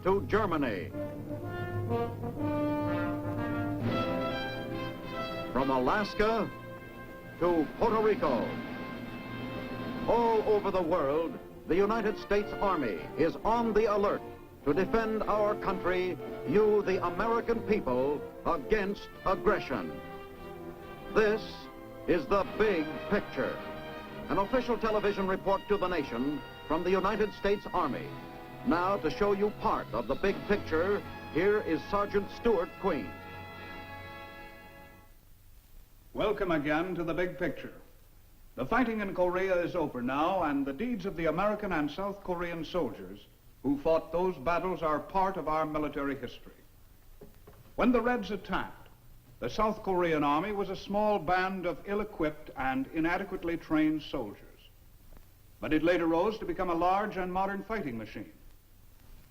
to Germany. From Alaska to Puerto Rico. All over the world, the United States Army is on the alert to defend our country, you, the American people, against aggression. This is the big picture. An official television report to the nation from the United States Army. Now, to show you part of the big picture, here is Sergeant Stuart Queen. Welcome again to the big picture. The fighting in Korea is over now, and the deeds of the American and South Korean soldiers who fought those battles are part of our military history. When the Reds attacked, the South Korean army was a small band of ill-equipped and inadequately trained soldiers. But it later rose to become a large and modern fighting machine.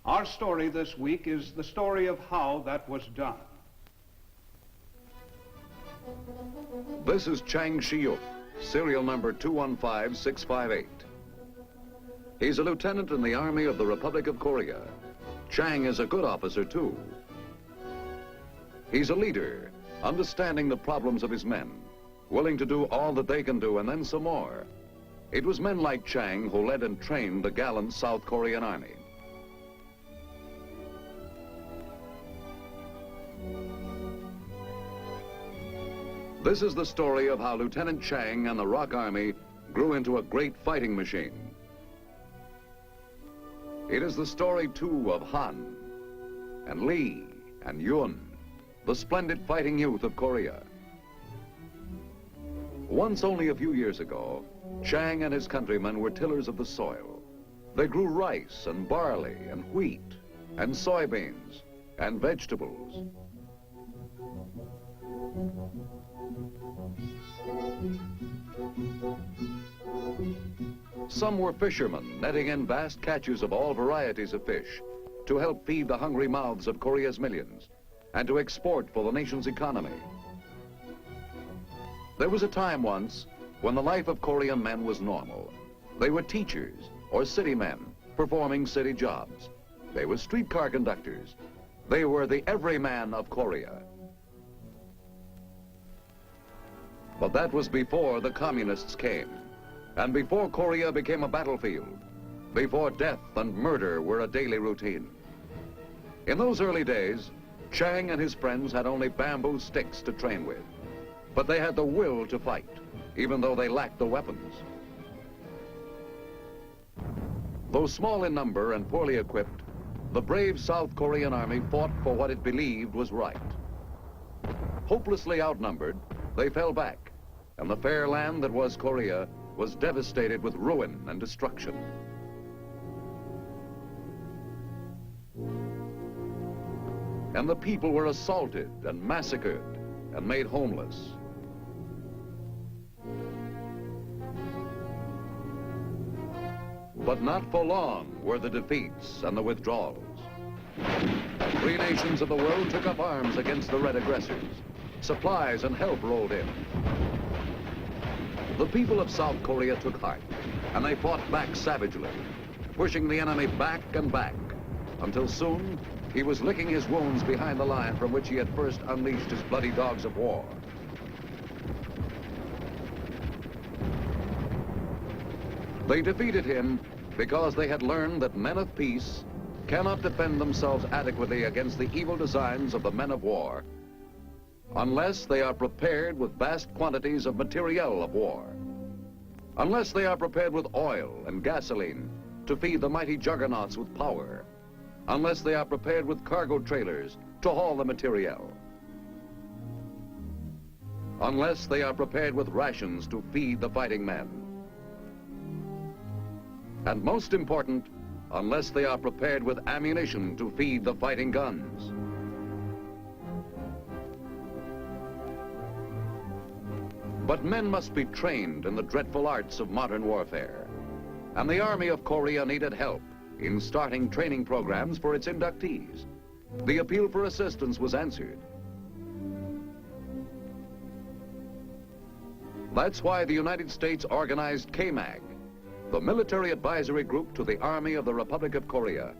Our story this week is the story of how that was done. This is Chang Shi-yuk, serial number 215658. He's a lieutenant in the Army of the Republic of Korea. Chang is a good officer, too. He's a leader, understanding the problems of his men, willing to do all that they can do and then some more. It was men like Chang who led and trained the gallant South Korean Army. This is the story of how Lieutenant Chang and the ROK Army grew into a great fighting machine. It is the story, too, of Han and Lee and Yun, the splendid fighting youth of Korea. Once, only a few years ago, Chang and his countrymen were tillers of the soil. They grew rice and barley and wheat and soybeans and vegetables. Some were fishermen, netting in vast catches of all varieties of fish to help feed the hungry mouths of Korea's millions and to export for the nation's economy. There was a time once when the life of Korean men was normal. They were teachers or city men performing city jobs. They were streetcar conductors. They were the everyman of Korea. But that was before the communists came, and before Korea became a battlefield, before death and murder were a daily routine. In those early days, Chang and his friends had only bamboo sticks to train with, but they had the will to fight, even though they lacked the weapons. Though small in number and poorly equipped, the brave South Korean army fought for what it believed was right. Hopelessly outnumbered, they fell back, and the fair land that was Korea was devastated with ruin and destruction. And the people were assaulted and massacred and made homeless. But not for long were the defeats and the withdrawals. Free nations of the world took up arms against the red aggressors. Supplies and help rolled in. The people of South Korea took heart, and they fought back savagely, pushing the enemy back and back, until soon he was licking his wounds behind the line from which he had first unleashed his bloody dogs of war. They defeated him because they had learned that men of peace cannot defend themselves adequately against the evil designs of the men of war unless they are prepared with vast quantities of materiel of war, unless they are prepared with oil and gasoline to feed the mighty juggernauts with power, unless they are prepared with cargo trailers to haul the materiel, unless they are prepared with rations to feed the fighting men, and most important, unless they are prepared with ammunition to feed the fighting guns. But men must be trained in the dreadful arts of modern warfare, and the Army of Korea needed help in starting training programs for its inductees. The appeal for assistance was answered. That's why the United States organized KMAG, the military advisory group to the Army of the Republic of Korea,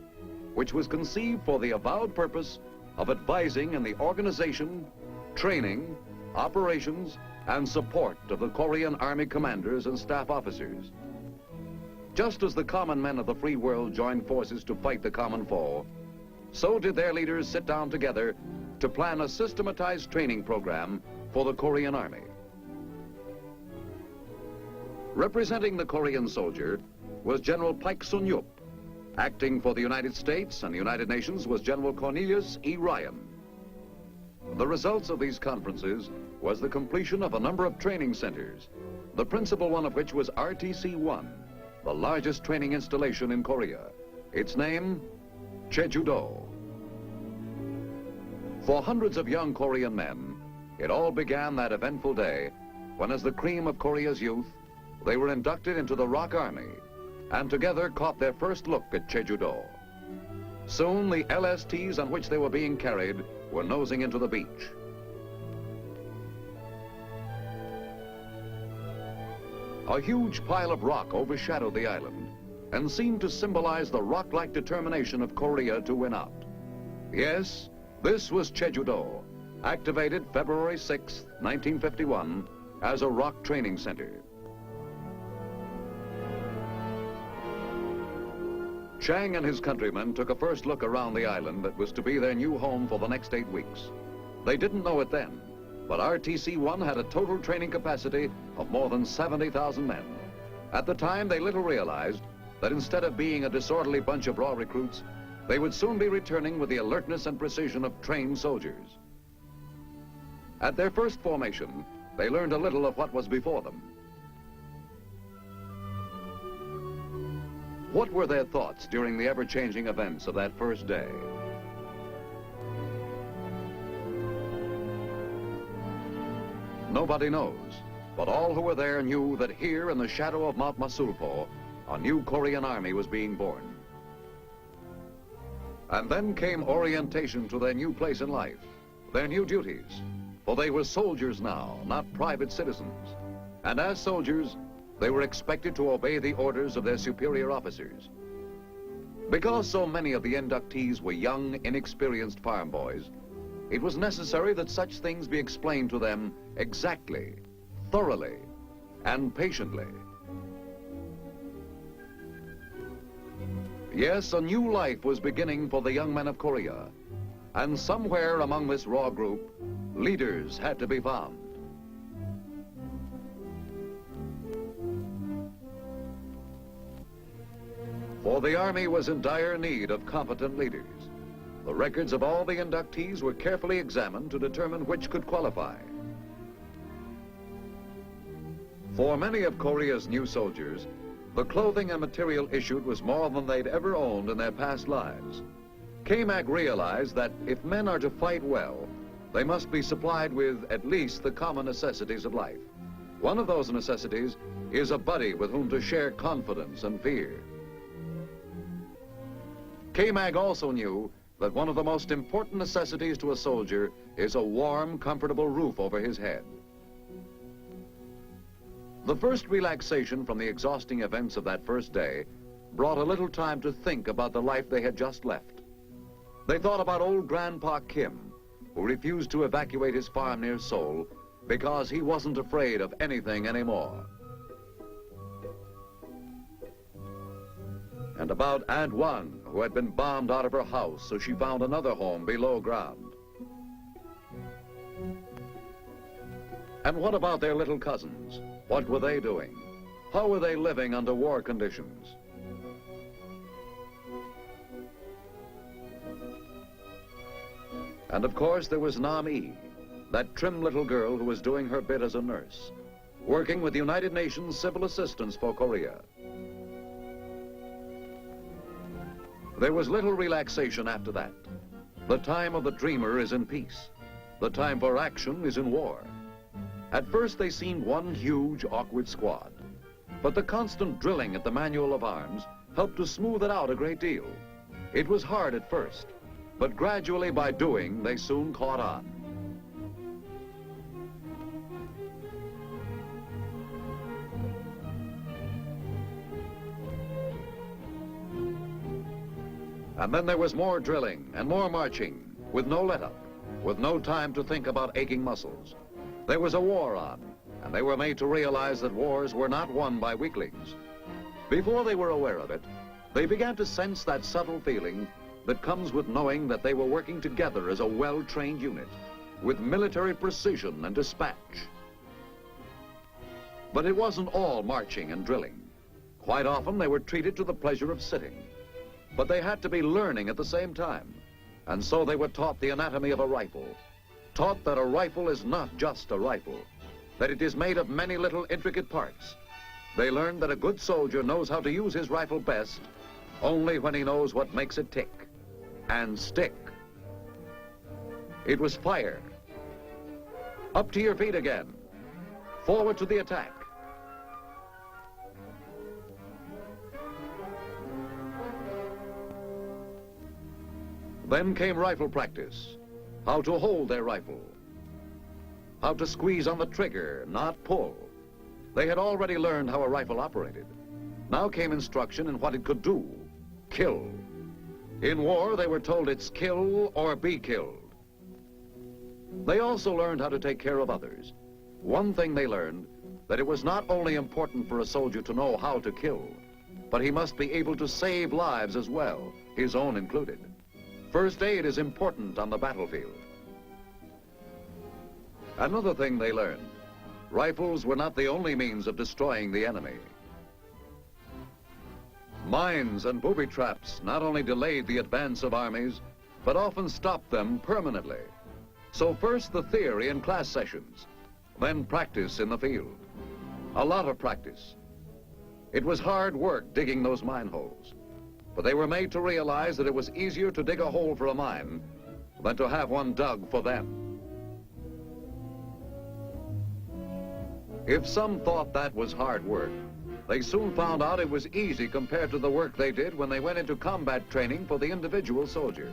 which was conceived for the avowed purpose of advising in the organization, training, operations, and support of the Korean Army commanders and staff officers. Just as the common men of the free world joined forces to fight the common foe, so did their leaders sit down together to plan a systematized training program for the Korean Army. Representing the Korean soldier was General Paik Sun-yup. Acting for the United States and the United Nations was General Cornelius E. Ryan. The results of these conferences was the completion of a number of training centers, the principal one of which was RTC-1, the largest training installation in Korea. Its name, Jeju-do. For hundreds of young Korean men, it all began that eventful day when, as the cream of Korea's youth, they were inducted into the ROK Army and together caught their first look at Jeju-do. Soon, the LSTs on which they were being carried were nosing into the beach. A huge pile of rock overshadowed the island and seemed to symbolize the rock-like determination of Korea to win out. Yes, this was Jeju-do, activated February 6, 1951, as a ROK training center. Chang and his countrymen took a first look around the island that was to be their new home for the next 8 weeks. They didn't know it then, but RTC-1 had a total training capacity of more than 70,000 men. At the time, they little realized that instead of being a disorderly bunch of raw recruits, they would soon be returning with the alertness and precision of trained soldiers. At their first formation, they learned a little of what was before them. What were their thoughts during the ever-changing events of that first day? Nobody knows, but all who were there knew that here in the shadow of Mount Masulpo, a new Korean army was being born. And then came orientation to their new place in life, their new duties, for they were soldiers now, not private citizens. And as soldiers, they were expected to obey the orders of their superior officers. Because so many of the inductees were young, inexperienced farm boys, it was necessary that such things be explained to them exactly, thoroughly, and patiently. Yes, a new life was beginning for the young men of Korea, and somewhere among this raw group, leaders had to be found. For the Army was in dire need of competent leaders. The records of all the inductees were carefully examined to determine which could qualify. For many of Korea's new soldiers, the clothing and material issued was more than they'd ever owned in their past lives. KMAC realized that if men are to fight well, they must be supplied with at least the common necessities of life. One of those necessities is a buddy with whom to share confidence and fear. KMAG also knew that one of the most important necessities to a soldier is a warm, comfortable roof over his head. The first relaxation from the exhausting events of that first day brought a little time to think about the life they had just left. They thought about old Grandpa Kim, who refused to evacuate his farm near Seoul because he wasn't afraid of anything anymore. And about Aunt Wan, who had been bombed out of her house, so she found another home below ground. And what about their little cousins? What were they doing? How were they living under war conditions? And of course there was Nam-ee, that trim little girl who was doing her bit as a nurse, working with the United Nations Civil Assistance for Korea. There was little relaxation after that. The time of the dreamer is in peace. The time for action is in war. At first they seemed one huge, awkward squad. But the constant drilling at the manual of arms helped to smooth it out a great deal. It was hard at first, but gradually by doing, they soon caught on. And then there was more drilling and more marching, with no let-up, with no time to think about aching muscles. There was a war on, and they were made to realize that wars were not won by weaklings. Before they were aware of it, they began to sense that subtle feeling that comes with knowing that they were working together as a well-trained unit, with military precision and dispatch. But it wasn't all marching and drilling. Quite often they were treated to the pleasure of sitting. But they had to be learning at the same time, and so they were taught the anatomy of a rifle, taught that a rifle is not just a rifle, that it is made of many little intricate parts. They learned that a good soldier knows how to use his rifle best only when he knows what makes it tick and stick. It was fire. Up to your feet again. Forward to the attack. Then came rifle practice. How to hold their rifle. How to squeeze on the trigger, not pull. They had already learned how a rifle operated. Now came instruction in what it could do. Kill. In war, they were told it's kill or be killed. They also learned how to take care of others. One thing they learned, that it was not only important for a soldier to know how to kill, but he must be able to save lives as well, his own included. First aid is important on the battlefield. Another thing they learned, rifles were not the only means of destroying the enemy. Mines and booby traps not only delayed the advance of armies, but often stopped them permanently. So first the theory in class sessions, then practice in the field. A lot of practice. It was hard work digging those mine holes, but they were made to realize that it was easier to dig a hole for a mine than to have one dug for them. If some thought that was hard work, they soon found out it was easy compared to the work they did when they went into combat training for the individual soldier.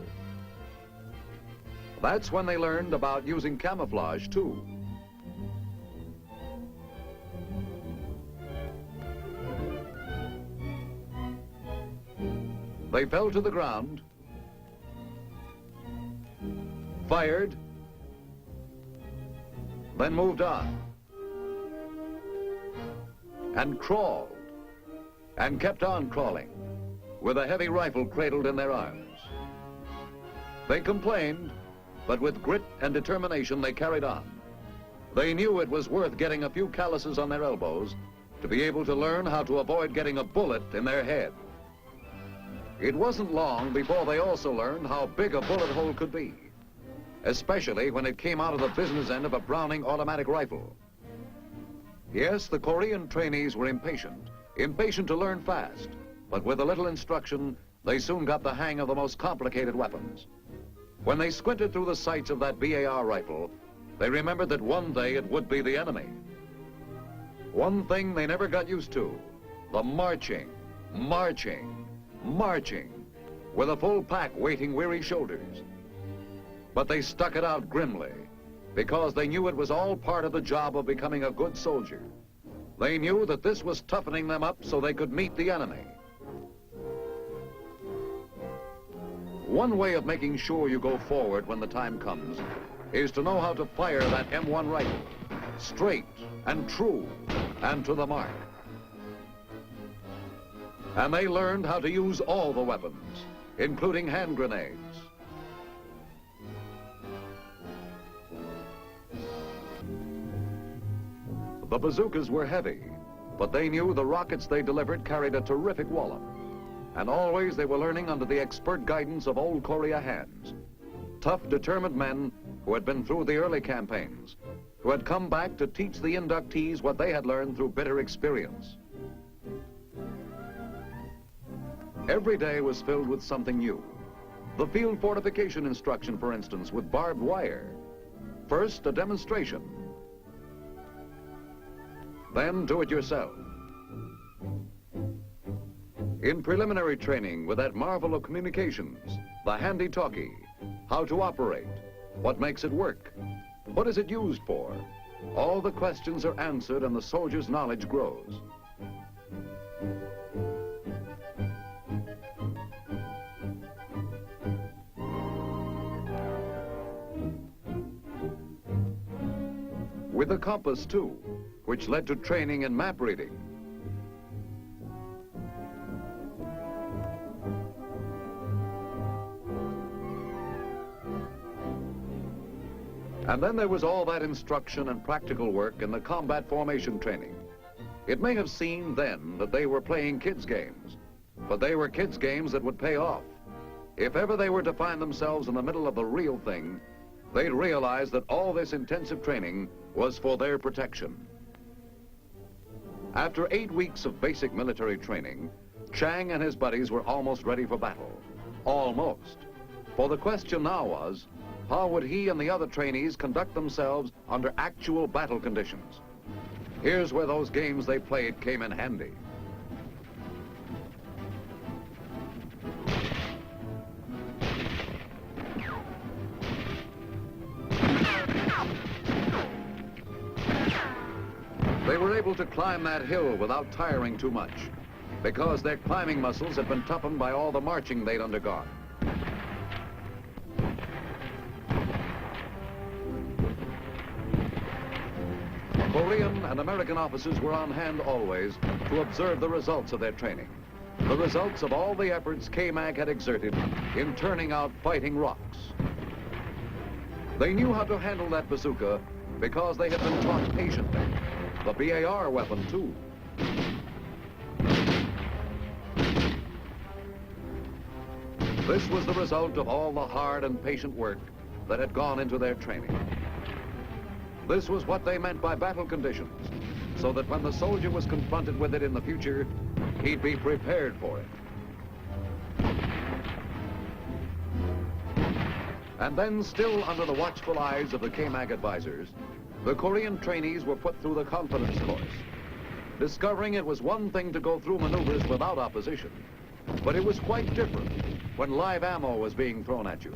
That's when they learned about using camouflage, too. They fell to the ground, fired, then moved on, and crawled, and kept on crawling, with a heavy rifle cradled in their arms. They complained, but with grit and determination they carried on. They knew it was worth getting a few calluses on their elbows to be able to learn how to avoid getting a bullet in their head. It wasn't long before they also learned how big a bullet hole could be, especially when it came out of the business end of a Browning automatic rifle. Yes, the Korean trainees were impatient to learn fast, but with a little instruction, they soon got the hang of the most complicated weapons. When they squinted through the sights of that BAR rifle, they remembered that one day it would be the enemy. One thing they never got used to, the marching, with a full pack weighting weary shoulders. But they stuck it out grimly, because they knew it was all part of the job of becoming a good soldier. They knew that this was toughening them up so they could meet the enemy. One way of making sure you go forward when the time comes is to know how to fire that M1 rifle, straight and true and to the mark. And they learned how to use all the weapons, including hand grenades. The bazookas were heavy, but they knew the rockets they delivered carried a terrific wallop. And always they were learning under the expert guidance of old Korea hands. Tough, determined men who had been through the early campaigns, who had come back to teach the inductees what they had learned through bitter experience. Every day was filled with something new. The field fortification instruction, for instance, with barbed wire. First, a demonstration. Then do it yourself. In preliminary training with that marvel of communications, the handy-talkie, how to operate, what makes it work, what is it used for, all the questions are answered and the soldier's knowledge grows. with a compass too, which led to training in map reading. And then there was all that instruction and practical work in the combat formation training. It may have seemed then that they were playing kids' games, but they were kids' games that would pay off. If ever they were to find themselves in the middle of the real thing, they'd realize that all this intensive training was for their protection. After 8 weeks of basic military training, Chang and his buddies were almost ready for battle. Almost. For the question now was, how would he and the other trainees conduct themselves under actual battle conditions? Here's where those games they played came in handy. They were able to climb that hill without tiring too much, because their climbing muscles had been toughened by all the marching they'd undergone. Korean and American officers were on hand always to observe the results of their training, the results of all the efforts KMAG had exerted in turning out fighting ROKs. They knew how to handle that bazooka because they had been taught patiently. The BAR weapon, too. This was the result of all the hard and patient work that had gone into their training. This was what they meant by battle conditions, so that when the soldier was confronted with it in the future, he'd be prepared for it. And then, still under the watchful eyes of the KMAG advisors, the Korean trainees were put through the confidence course, discovering it was one thing to go through maneuvers without opposition, but it was quite different when live ammo was being thrown at you.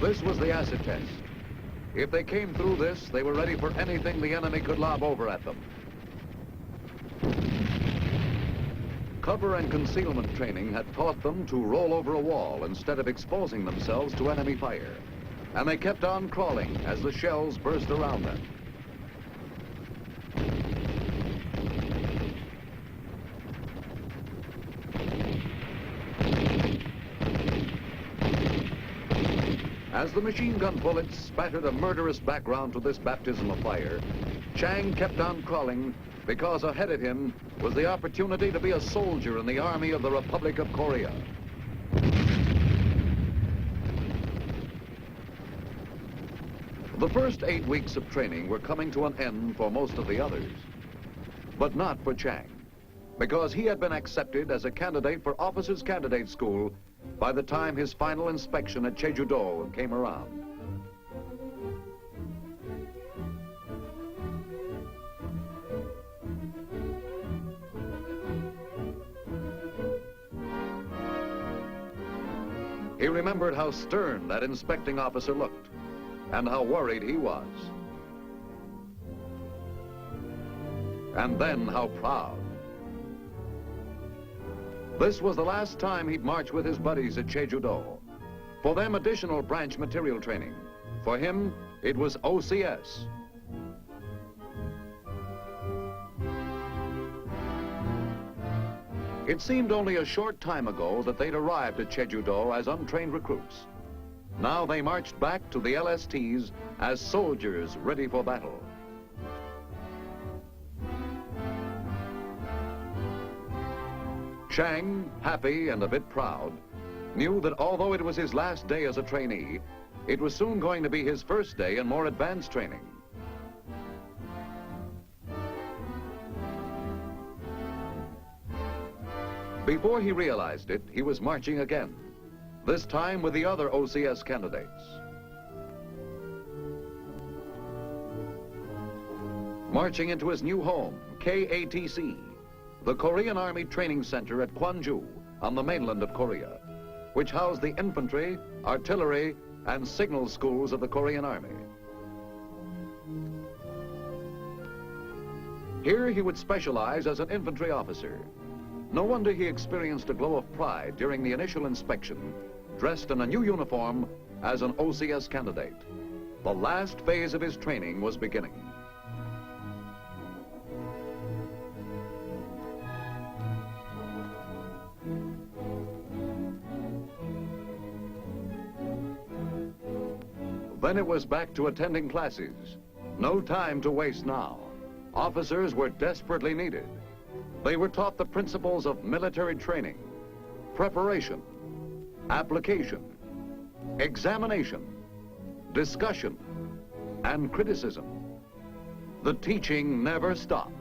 This was the acid test. If they came through this, they were ready for anything the enemy could lob over at them. Cover and concealment training had taught them to roll over a wall instead of exposing themselves to enemy fire. And they kept on crawling as the shells burst around them. As the machine gun bullets spattered a murderous background to this baptism of fire, Chang kept on crawling because ahead of him was the opportunity to be a soldier in the Army of the Republic of Korea. The first 8 weeks of training were coming to an end for most of the others, but not for Chang, because he had been accepted as a candidate for Officers' Candidate School by the time his final inspection at Jeju-do came around. He remembered how stern that inspecting officer looked and how worried he was. And then how proud. This was the last time he'd march with his buddies at Jeju-do. For them, additional branch material training. For him, it was OCS. It seemed only a short time ago that they'd arrived at Jeju-do as untrained recruits. Now they marched back to the LSTs as soldiers ready for battle. Chang, happy and a bit proud, knew that although it was his last day as a trainee, it was soon going to be his first day in more advanced training. Before he realized it, he was marching again, this time with the other OCS candidates. Marching into his new home, KATC, the Korean Army Training Center at Gwangju on the mainland of Korea, which housed the infantry, artillery, and signal schools of the Korean Army. Here he would specialize as an infantry officer. No wonder he experienced a glow of pride during the initial inspection dressed in a new uniform as an OCS candidate. The last phase of his training was beginning. Then it was back to attending classes. No time to waste now. Officers were desperately needed. They were taught the principles of military training, preparation, application, examination, discussion, and criticism. The teaching never stopped.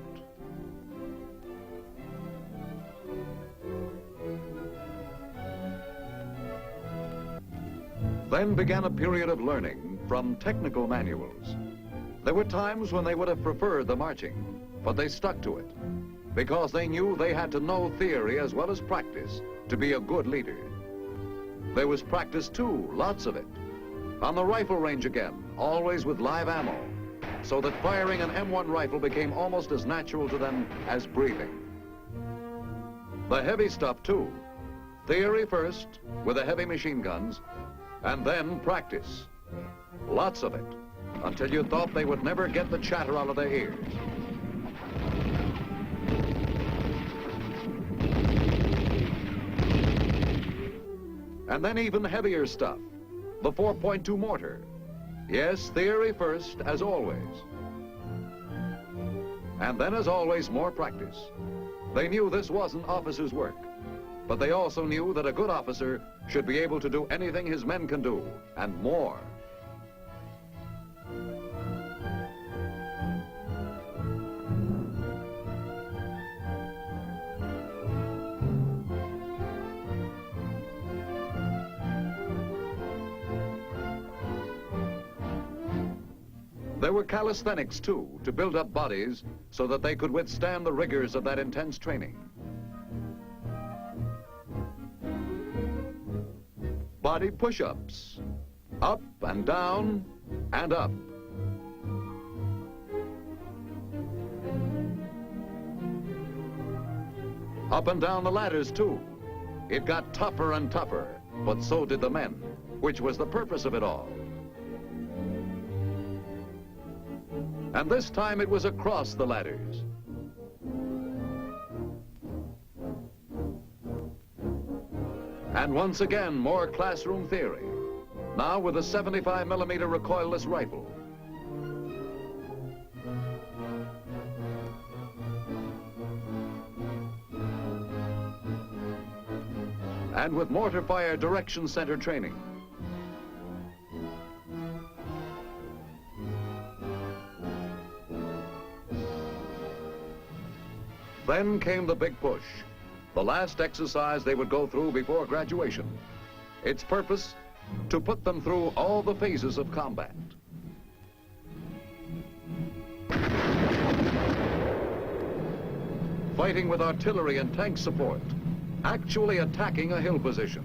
Then began a period of learning from technical manuals. There were times when they would have preferred the marching, but they stuck to it because they knew they had to know theory as well as practice to be a good leader. There was practice too, lots of it. On the rifle range again, always with live ammo, so that firing an M1 rifle became almost as natural to them as breathing. The heavy stuff too. Theory first with the heavy machine guns, and then practice. Lots of it, until you thought they would never get the chatter out of their ears. And then even heavier stuff, the 4.2 mortar. Yes, theory first, as always. And then, as always, more practice. They knew this wasn't officers' work, but they also knew that a good officer should be able to do anything his men can do, and more. There were calisthenics, too, to build up bodies so that they could withstand the rigors of that intense training. Body push-ups, up and down and up. Up and down the ladders, too. It got tougher and tougher, but so did the men, which was the purpose of it all. And this time it was across the ladders. And once again, more classroom theory, now with a 75mm recoilless rifle. And with mortar fire direction center training. Then came the big push, the last exercise they would go through before graduation. Its purpose, to put them through all the phases of combat. Fighting with artillery and tank support, actually attacking a hill position.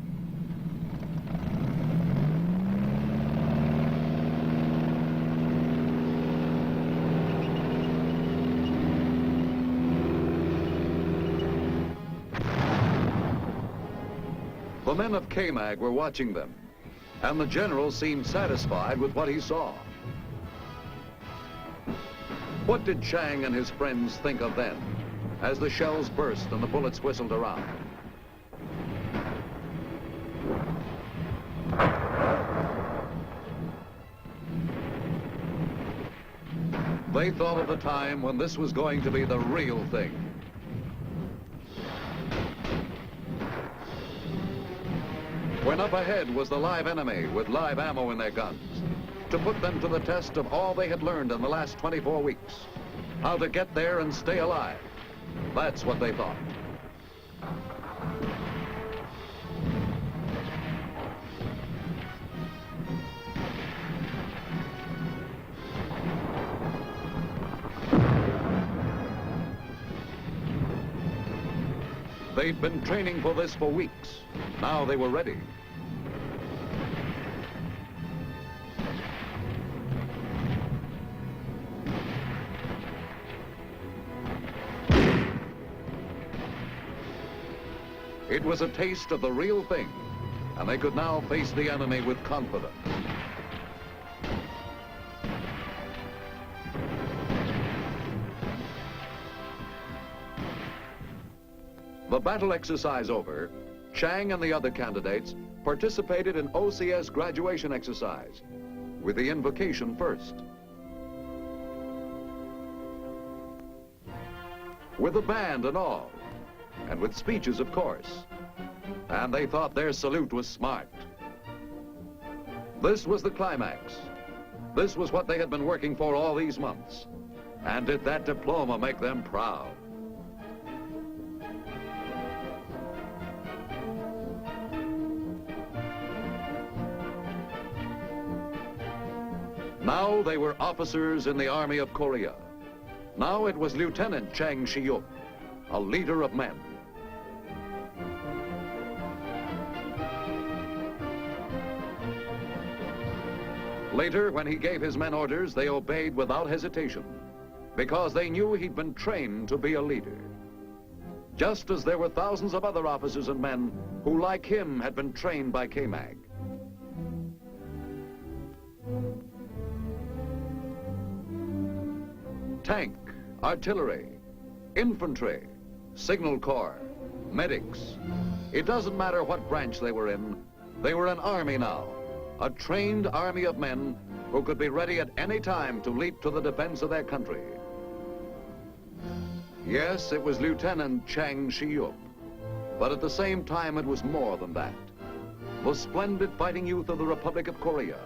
The men of KMAG were watching them, and the general seemed satisfied with what he saw. What did Chang and his friends think of then, as the shells burst and the bullets whistled around? They thought of the time when this was going to be the real thing. When up ahead was the live enemy with live ammo in their guns, to put them to the test of all they had learned in the last 24 weeks. How to get there and stay alive. That's what they thought. They'd been training for this for weeks. Now they were ready. It was a taste of the real thing, and they could now face the enemy with confidence. The battle exercise over, Chang and the other candidates participated in OCS graduation exercise, with the invocation first. With a band and all, and with speeches, of course. And they thought their salute was smart. This was the climax. This was what they had been working for all these months. And did that diploma make them proud? Now they were officers in the Army of Korea. Now it was Lieutenant Chang Shi-yuk, a leader of men. Later, when he gave his men orders, they obeyed without hesitation, because they knew he'd been trained to be a leader. Just as there were thousands of other officers and men who, like him, had been trained by KMAG. Tank, artillery, infantry, signal corps, medics. It doesn't matter what branch they were in. They were an army now, a trained army of men who could be ready at any time to leap to the defense of their country. Yes, it was Lieutenant Chang Shi-yuk, but at the same time it was more than that. The splendid fighting youth of the Republic of Korea,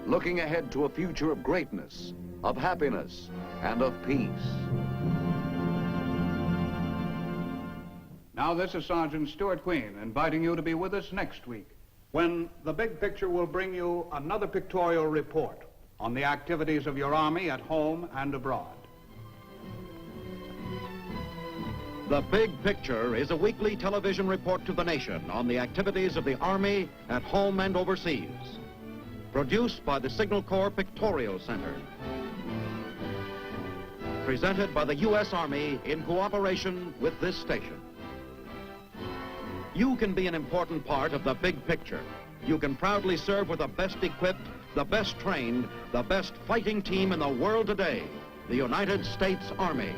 looking ahead to a future of greatness, of happiness, and of peace. Now this is Sergeant Stuart Queen inviting you to be with us next week, when The Big Picture will bring you another pictorial report on the activities of your Army at home and abroad. The Big Picture is a weekly television report to the nation on the activities of the Army at home and overseas. Produced by the Signal Corps Pictorial Center. Presented by the U.S. Army in cooperation with this station. You can be an important part of the big picture. You can proudly serve with the best equipped, the best trained, the best fighting team in the world today, the United States Army.